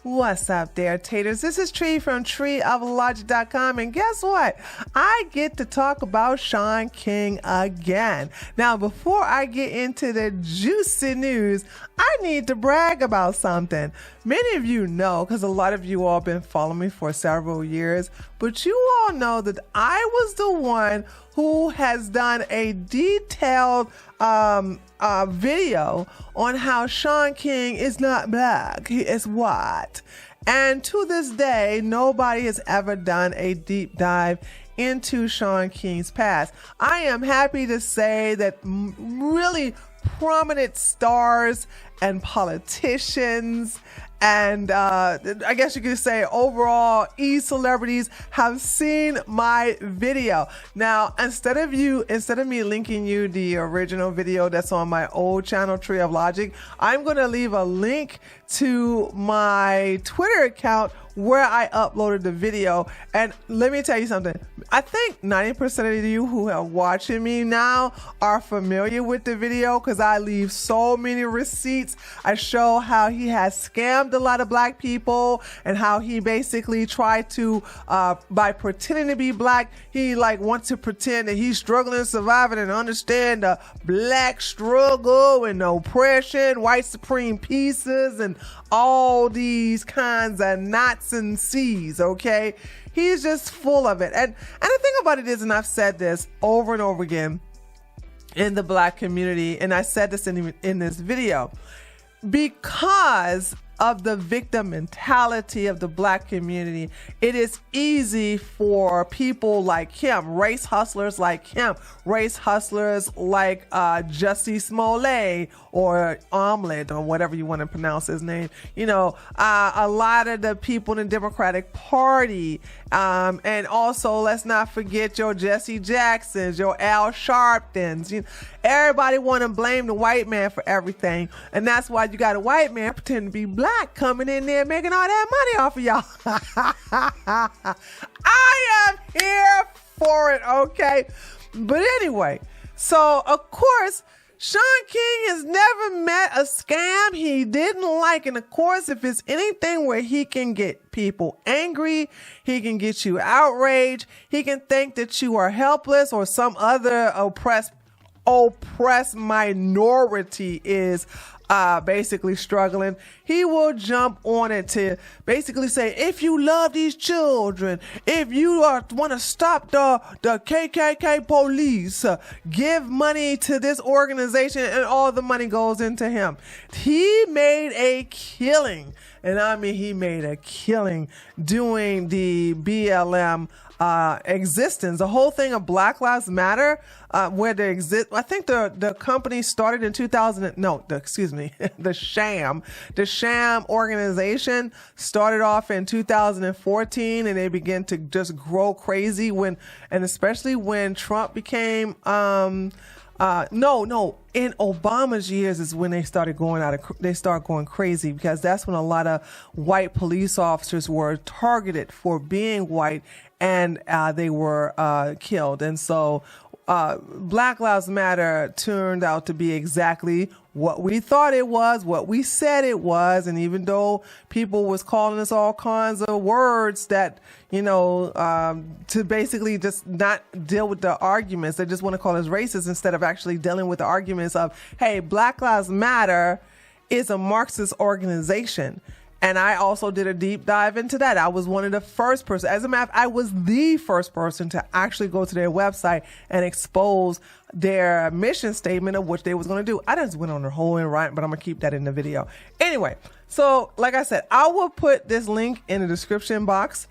What's up there, taters? This is Tree from treeoflogic.com, and guess what? I get to talk about Shaun King again. Now, before I get into the juicy news, I need to brag about something. Many of you know, because a lot of you all been following me for several years, but you all know that I was the one who has done a detailed video on how Shaun King is not black, he is white. And to this day, nobody has ever done a deep dive into Shaun King's past. I am happy to say that really prominent stars and politicians and I guess you could say overall celebrities have seen my video. Now, instead of me linking you the original video that's on my old channel, Tree of Logic, I'm going to leave a link to my Twitter account where I uploaded the video. And let me tell you something. I think 90% of you who are watching me now are familiar with the video because I leave so many receipts. I show how he has scammed a lot of black people and how he basically tried to, by pretending to be black, he wants to pretend that he's struggling, surviving, and understand the black struggle and oppression, white supreme pieces, and all these kinds of knots and C's, okay? He's just full of it. And the thing about it is, and I've said this over and over again in the black community, and I said this in this video, because of the victim mentality of the black community, it is easy for people like him, race hustlers like him, race hustlers like Jussie Smollett or Omelette or whatever you want to pronounce his name. You know, a lot of the people in the Democratic Party, and also let's not forget your Jesse Jacksons, your Al Sharptons. You know, everybody want to blame the white man for everything, and that's why you got a white man pretending to be black coming in there making all that money off of y'all. I am here for it, okay? But anyway, so of course, Shaun King has never met a scam he didn't like. And of course, if it's anything where he can get people angry, he can get you outraged, he can think that you are helpless or some other oppressed minority is basically struggling, he will jump on it to basically say, if you love these children, if you want to stop the KKK police, give money to this organization, and all the money goes into him. He made a killing, and I mean he made a killing doing the BLM existence, the whole thing of Black Lives Matter, where they exist. I think the company started in the sham organization started off in 2014, and they began to just grow crazy especially when Trump became in Obama's years is when they started going crazy, because that's when a lot of white police officers were targeted for being white, and they were killed. And so Black Lives Matter turned out to be exactly what we thought it was, what we said it was. And even though people was calling us all kinds of words that, to basically just not deal with the arguments, they just want to call us racist instead of actually dealing with the arguments of, hey, Black Lives Matter is a Marxist organization. And I also did a deep dive into that. I was one of the first person. As a matter of fact, I was the first person to actually go to their website and expose their mission statement of what they was going to do. I just went on the whole and right, but I'm going to keep that in the video. Anyway, so like I said, I will put this link in the description box.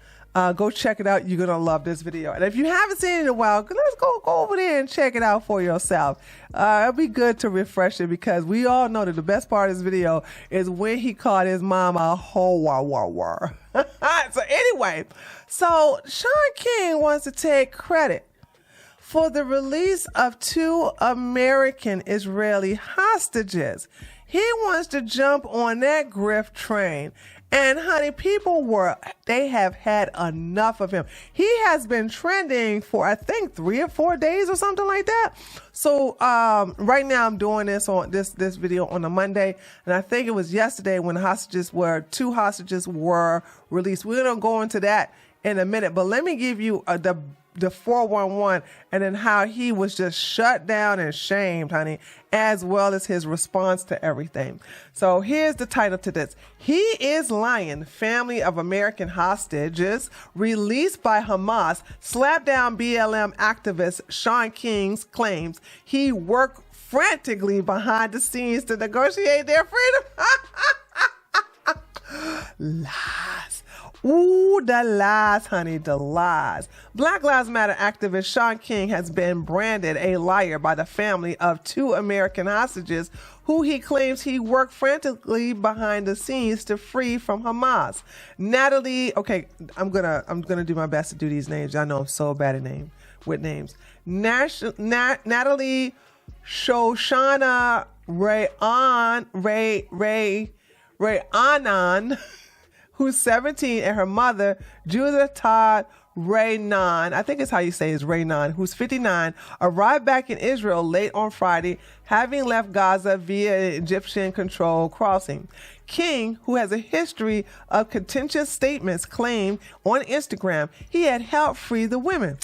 Go check it out. You're going to love this video. And if you haven't seen it in a while, let's go over there and check it out for yourself. It'll be good to refresh it, because we all know that the best part of this video is when he called his mom a hoe. So anyway, so Shaun King wants to take credit for the release of 2 American Israeli hostages. He wants to jump on that grift train And honey, they have had enough of him. He has been trending for, I think, 3 or 4 days or something like that. So right now I'm doing this video on a Monday, and I think it was yesterday when two hostages were released. We're going to go into that in a minute, but let me give you the 411 and then how he was just shut down and shamed, honey, as well as his response to everything. So here's the title to this. He is lying. Family of American hostages released by Hamas slapped down BLM activist Shaun King claims he worked frantically behind the scenes to negotiate their freedom. Lies. Ooh, the lies, honey, the lies. Black Lives Matter activist Shaun King has been branded a liar by the family of 2 American hostages who he claims he worked frantically behind the scenes to free from Hamas. Okay, I'm gonna do my best to do these names. I know I'm so bad at with names. Natalie Shoshana Rayanan, who's 17, and her mother, Judith Todd Raynon, I think it's how you say it, is Raynon, who's 59, arrived back in Israel late on Friday, having left Gaza via Egyptian-controlled crossing. King, who has a history of contentious statements, claimed on Instagram he had helped free the women.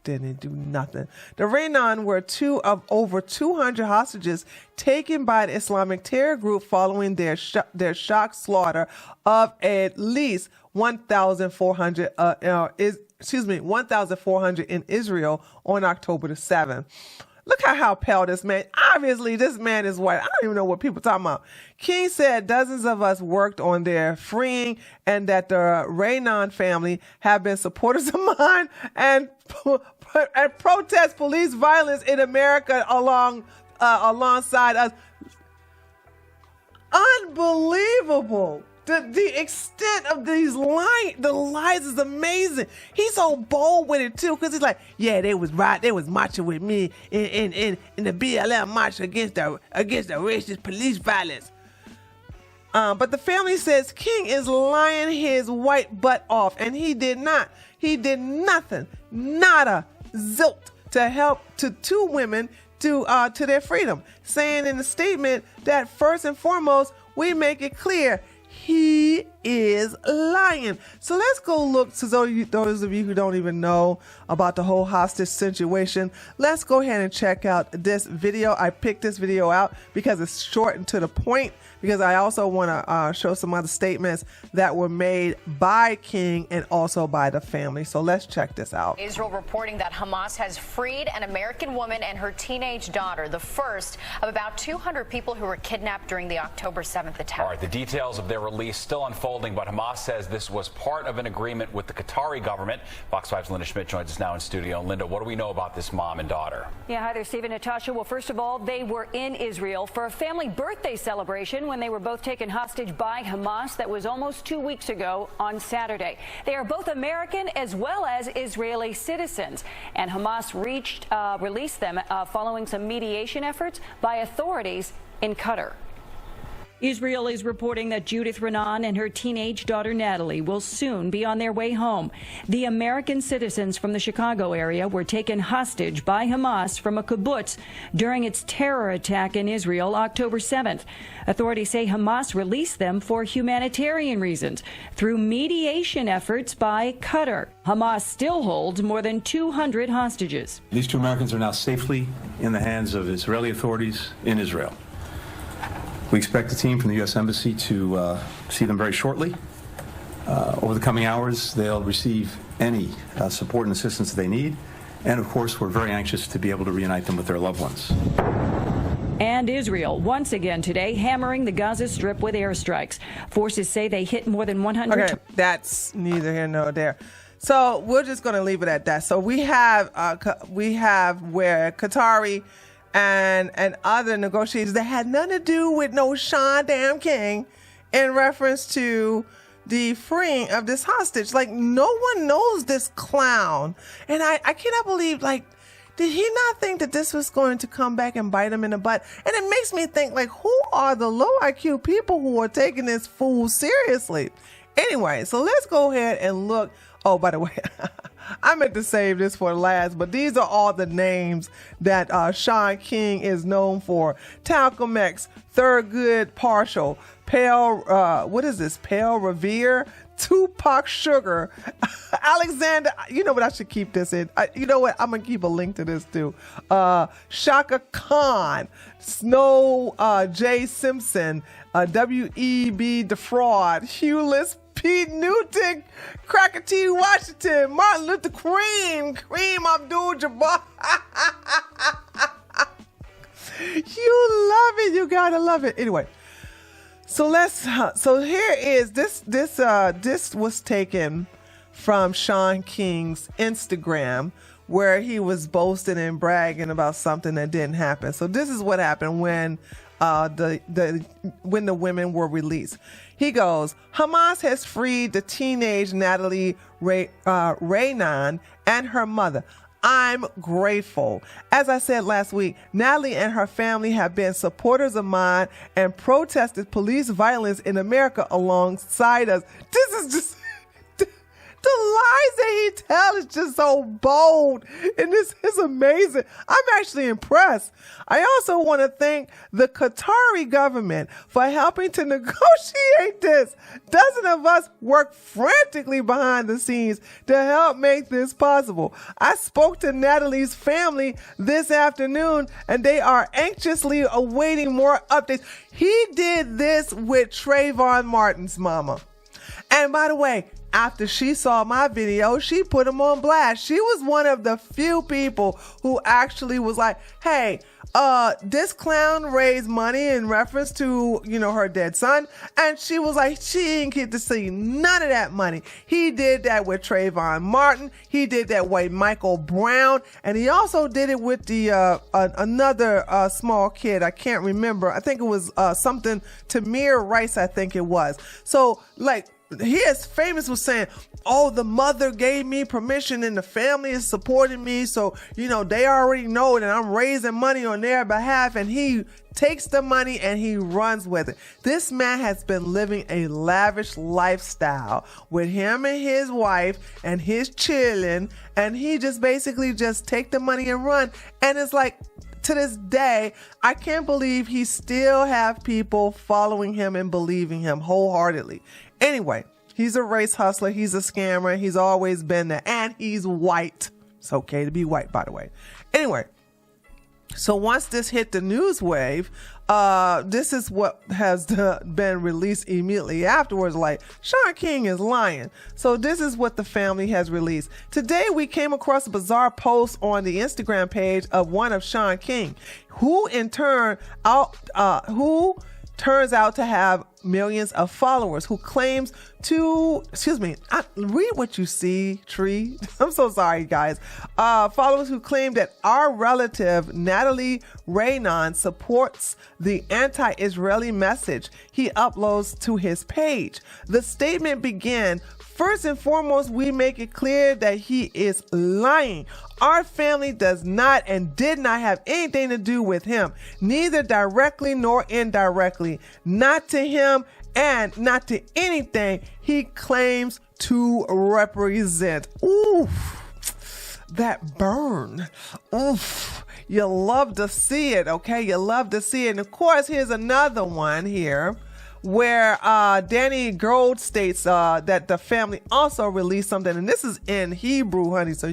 Didn't do nothing. The Raynon were 2 of over 200 hostages taken by the Islamic terror group following their shock slaughter of at least 1,400 in Israel on October the 7th. Look at how pale this man. Obviously, this man is white. I don't even know what people are talking about. King said dozens of us worked on their freeing and that the Raynon family have been supporters of mine and protest police violence in America alongside us. Unbelievable. The extent of the lies is amazing. He's so bold with it too, because he's like, yeah, they was marching with me in the BLM march against the racist police violence. But the family says King is lying his white butt off, and he did not. He did nothing, nada, zilch, to help to 2 women to their freedom, saying in the statement that first and foremost, we make it clear he is lying. So let's go look to those of you who don't even know about the whole hostage situation. Let's go ahead and check out this video. I picked this video out because it's short and to the point, because I also want to show some other statements that were made by King and also by the family. So let's check this out. Israel reporting that Hamas has freed an American woman and her teenage daughter, the first of about 200 people who were kidnapped during the October 7th attack. All right, the details of their release still unfolding, but Hamas says this was part of an agreement with the Qatari government. Fox 5's Linda Schmidt joins us now in studio. Linda, what do we know about this mom and daughter? Yeah, hi there, Stephen, Natasha. Well, first of all, they were in Israel for a family birthday celebration when they were both taken hostage by Hamas. That was almost 2 weeks ago on Saturday. They are both American as well as Israeli citizens, and Hamas released them following some mediation efforts by authorities in Qatar. Israel is reporting that Judith Renan and her teenage daughter Natalie will soon be on their way home. The American citizens from the Chicago area were taken hostage by Hamas from a kibbutz during its terror attack in Israel October 7th. Authorities say Hamas released them for humanitarian reasons through mediation efforts by Qatar. Hamas still holds more than 200 hostages. These 2 Americans are now safely in the hands of Israeli authorities in Israel. We expect a team from the U.S. Embassy to see them very shortly. Over the coming hours, they'll receive any support and assistance that they need. And, of course, we're very anxious to be able to reunite them with their loved ones. And Israel, once again today, hammering the Gaza Strip with airstrikes. Forces say they hit more than 100... Okay, that's neither here nor there. So we're just going to leave it at that. So we have where Qatari and other negotiators that had nothing to do with no Shaun damn King in reference to the freeing of this hostage. Like, no one knows this clown. And I cannot believe, like, did he not think that this was going to come back and bite him in the butt? And it makes me think, like, who are the low IQ people who are taking this fool seriously? Anyway, so let's go ahead and look. Oh, by the way, I meant to save this for last, but these are all the names that Shaun King is known for. Talcum X, Thurgood Partial, Pale, what is this? Pale Revere, Tupac Sugar, Alexander. You know what? I should keep this in. You know what? I'm going to keep a link to this too. Shaka Khan, Snow J. Simpson, W.E.B. Defraud, Hewless, Pete Newton, Cracker T. Washington, Martin Luther Cream, Kareem Abdul-Jabbar. You love it. You gotta love it. Anyway, so here is this. This was taken from Shaun King's Instagram, where he was boasting and bragging about something that didn't happen. So this is what happened when the women were released. He goes, Hamas has freed the teenage Natalie Raynon and her mother. I'm grateful. As I said last week, Natalie and her family have been supporters of mine and protested police violence in America alongside us. This is just... The lies that he tells is just so bold, and this is amazing. I'm actually impressed. I also want to thank the Qatari government for helping to negotiate this. Dozens of us worked frantically behind the scenes to help make this possible. I spoke to Natalie's family this afternoon, and they are anxiously awaiting more updates. He did this with Trayvon Martin's mama. And by the way, after she saw my video, she put him on blast. She was one of the few people who actually was like, hey, this clown raised money in reference to, her dead son. And she was like, she didn't get to see none of that money. He did that with Trayvon Martin. He did that with Michael Brown. And he also did it with the another small kid. I can't remember. I think it was something Tamir Rice, I think it was. So, like, he is famous for saying, oh, the mother gave me permission and the family is supporting me. So, they already know that I'm raising money on their behalf. And he takes the money and he runs with it. This man has been living a lavish lifestyle with him and his wife and his children. And he just basically just take the money and run. And it's like, to this day, I can't believe he still have people following him and believing him wholeheartedly. Anyway, he's a race hustler. He's a scammer. He's always been there. And he's white. It's okay to be white, by the way. Anyway, so once this hit the news wave, this is what has been released immediately afterwards. Like, Shaun King is lying. So this is what the family has released. Today, we came across a bizarre post on the Instagram page of one of Shaun King, who turns out to have millions of followers, who claims to, read what you see, Tree. I'm so sorry, guys. Followers who claim that our relative, Natalie Raynon, supports the anti-Israeli message he uploads to his page. The statement began, first and foremost, we make it clear that he is lying. Our family does not and did not have anything to do with him, neither directly nor indirectly, not to him and not to anything he claims to represent. Oof, that burn. Oof, you love to see it, okay? You love to see it. And of course, here's another one here, where Danny Gold states that the family also released something, and this is in Hebrew, honey, so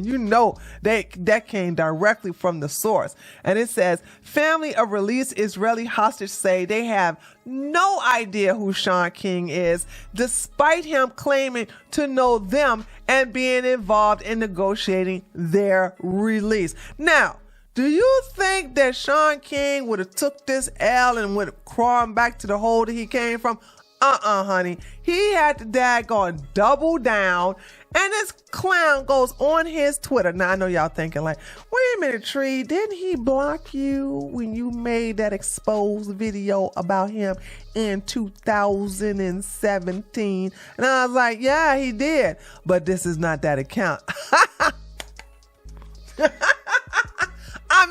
that came directly from the source. And it says, family of released Israeli hostage say they have no idea who Shaun King is, despite him claiming to know them and being involved in negotiating their release. Now, do you think that Shaun King would have took this L and would have crawled back to the hole that he came from? Honey. He had to daggone double down. And this clown goes on his Twitter. Now, I know y'all thinking like, wait a minute, Tree, didn't he block you when you made that exposed video about him in 2017? And I was like, yeah, he did. But this is not that account.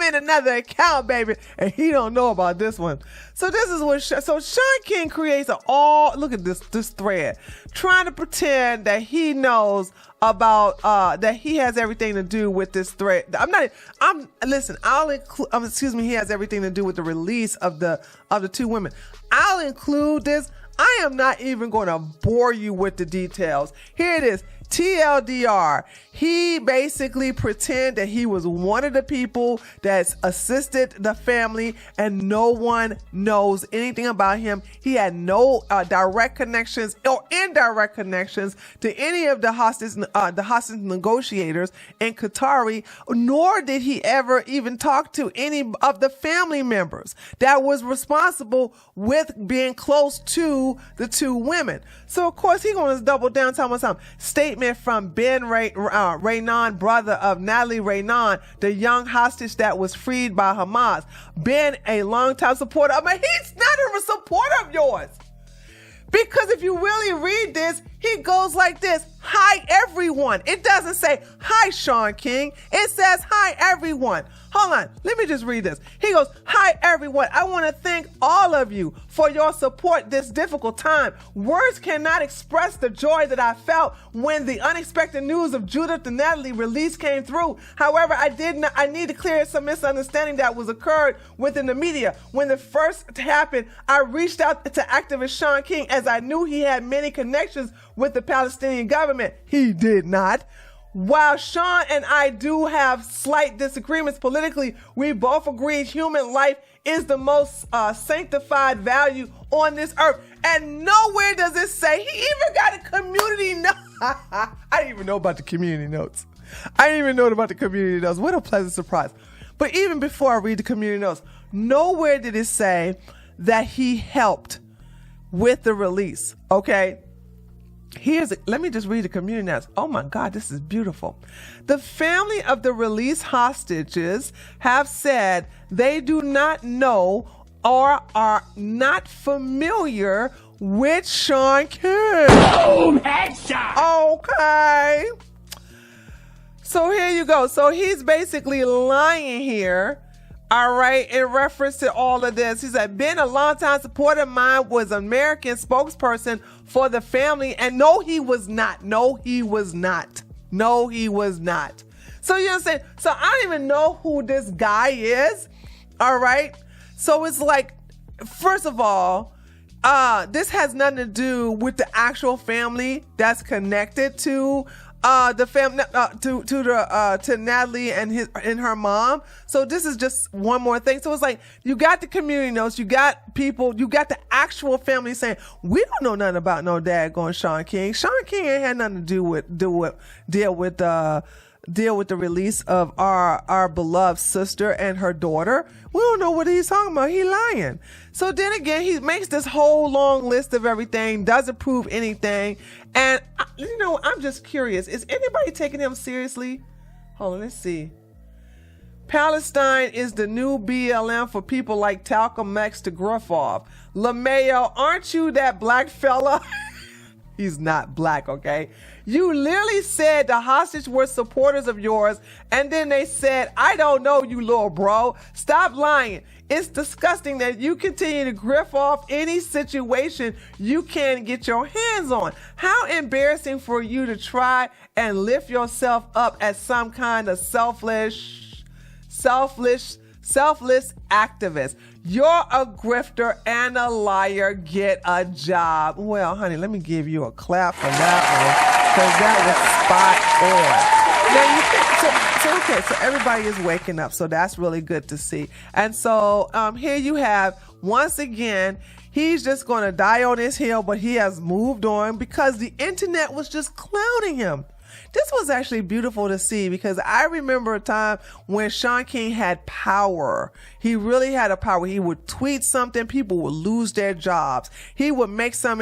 I'm in another account, baby. And he don't know about this one. So this is what, so Shaun King creates look at this thread, trying to pretend that he knows about, that he has everything to do with this thread. He has everything to do with the release of the two women. I'll include this. I am not even going to bore you with the details. Here it is. TLDR. He basically pretended that he was one of the people that's assisted the family and no one knows anything about him. He had no direct connections or indirect connections to any of the hostage negotiators in Qatari, nor did he ever even talk to any of the family members that was responsible with being close to the two women. So of course he's going to double down, tell me something. Statement from Ben Raynon, brother of Natalie Raynon, the young hostage that was freed by Hamas. Ben, a longtime supporter of he's not a supporter of yours. Because if you really read this, he goes like this. Hi, everyone. It doesn't say, hi, Shaun King. It says, hi, everyone. Hold on. Let me just read this. He goes, hi, everyone. I want to thank all of you for your support this difficult time. Words cannot express the joy that I felt when the unexpected news of Judith and Natalie release came through. However, I need to clear some misunderstanding that was occurred within the media. When it first happened, I reached out to activist Shaun King as I knew he had many connections with the Palestinian government. He did not. While Shaun and I do have slight disagreements politically, we both agree human life is the most sanctified value on this earth. And nowhere does it say, he even got a community note. I didn't even know about the community notes. What a pleasant surprise. But even before I read the community notes, nowhere did it say that he helped with the release, okay? Let me just read the community notes. Oh my God, this is beautiful. The family of the released hostages have said they do not know or are not familiar with Shaun King. Boom, headshot. Okay. So here you go. So he's basically lying here. All right, in reference to all of this, he said, Ben, a longtime supporter of mine, was an American spokesperson for the family. And no, he was not. So you understand? So I don't even know who this guy is. All right. So it's like, first of all, this has nothing to do with the actual family that's connected to the family, to Natalie and her mom. So this is just one more thing. So it's like, you got the community notes, you got people, you got the actual family saying, we don't know nothing about no daggone Shaun King. Shaun King ain't had nothing to deal with the release of our beloved sister and her daughter. We don't know what he's talking about. He lying. So then again, he makes this whole long list of everything, doesn't prove anything. And I'm just curious. Is anybody taking him seriously? Hold on, let's see. Palestine is the new BLM for people like Talcum X to gruff off. LaMayo, aren't you that black fella? He's not black, okay? You literally said the hostage were supporters of yours, and then they said, I don't know you, little bro. Stop lying. It's disgusting that you continue to griff off any situation you can get your hands on. How embarrassing for you to try and lift yourself up as some kind of selfless activist. You're a grifter and a liar. Get a job. Well, honey, let me give you a clap for that one, because that was spot on. Now, so everybody is waking up, so that's really good to see. And so here you have, once again, he's just going to die on his hill, but he has moved on because the internet was just clowning him. This was actually beautiful to see, because I remember a time when Shaun King had power. He really had a power. He would tweet something, people would lose their jobs. He would make some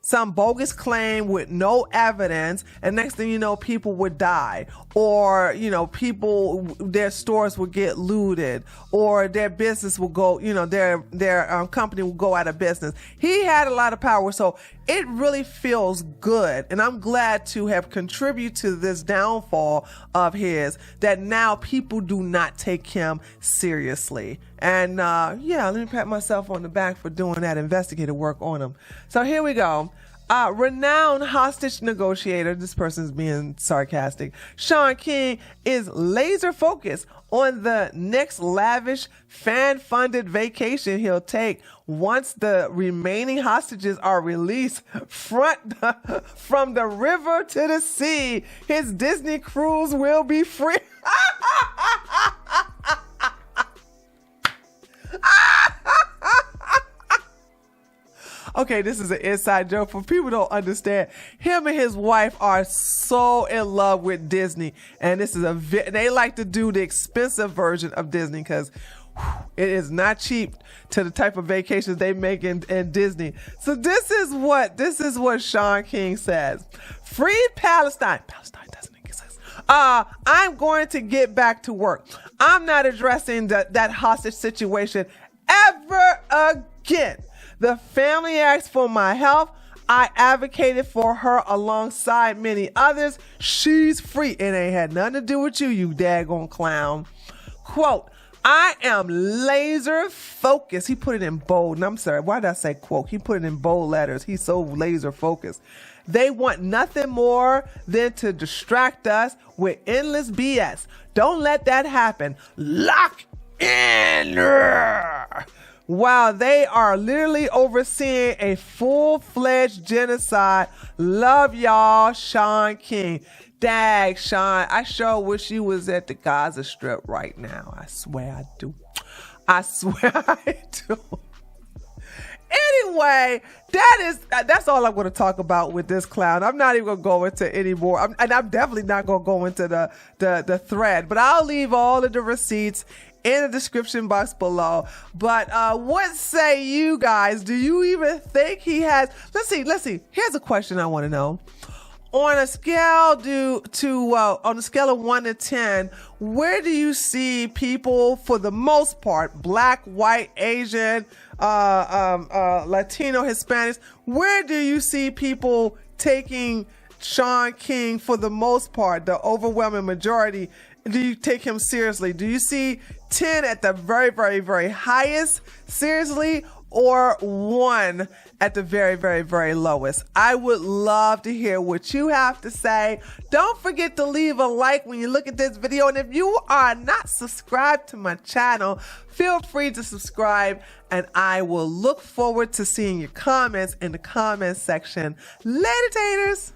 some bogus claim with no evidence, and next thing you know, people would die, or people, their stores would get looted, or their business will go, their company will go out of business. He had a lot of power, so it really feels good, and I'm glad to have contributed to this downfall of his, that now people do not take him seriously. And let me pat myself on the back for doing that investigative work on him. So here we go. Renowned hostage negotiator, this person's being sarcastic, Shaun King is laser focused on the next lavish fan-funded vacation he'll take once the remaining hostages are released from the river to the sea. His Disney cruise will be free. Okay, this is an inside joke for people who don't understand. Him and his wife are so in love with Disney, and this is they like to do the expensive version of Disney because it is not cheap to the type of vacations they make in Disney. So this is what Shaun King says: "Free Palestine. Palestine doesn't exist. I'm going to get back to work. I'm not addressing that hostage situation ever again. The family asked for my help. I advocated for her alongside many others. She's free. It ain't had nothing to do with you, you daggone clown." Quote, "I am laser focused." He put it in bold. And I'm sorry, why did I say quote? He put it in bold letters. He's so laser focused. "They want nothing more than to distract us with endless BS. Don't let that happen. Lock in." While they are literally overseeing a full-fledged genocide. Love y'all, Shaun King. Dag, Shaun, I sure wish you was at the Gaza Strip right now. I swear I do. I swear I do. Anyway, that's all I'm going to talk about with this clown. I'm not even going to go into any more. I'm definitely not going to go into the thread, but I'll leave all of the receipts in the description box below. But what say you guys? Do you even think he has? Let's see. Here's a question I want to know. On a scale on a scale of 1 to 10, where do you see people, for the most part, black, white, Asian, Latino, Hispanics, where do you see people taking Shaun King for the most part, the overwhelming majority? Do you take him seriously? Do you see 10 at the very, very, very highest seriously, or 1 at the very, very, very lowest? I would love to hear what you have to say. Don't forget to leave a like when you look at this video. And if you are not subscribed to my channel, feel free to subscribe, and I will look forward to seeing your comments in the comment section. Later, taters.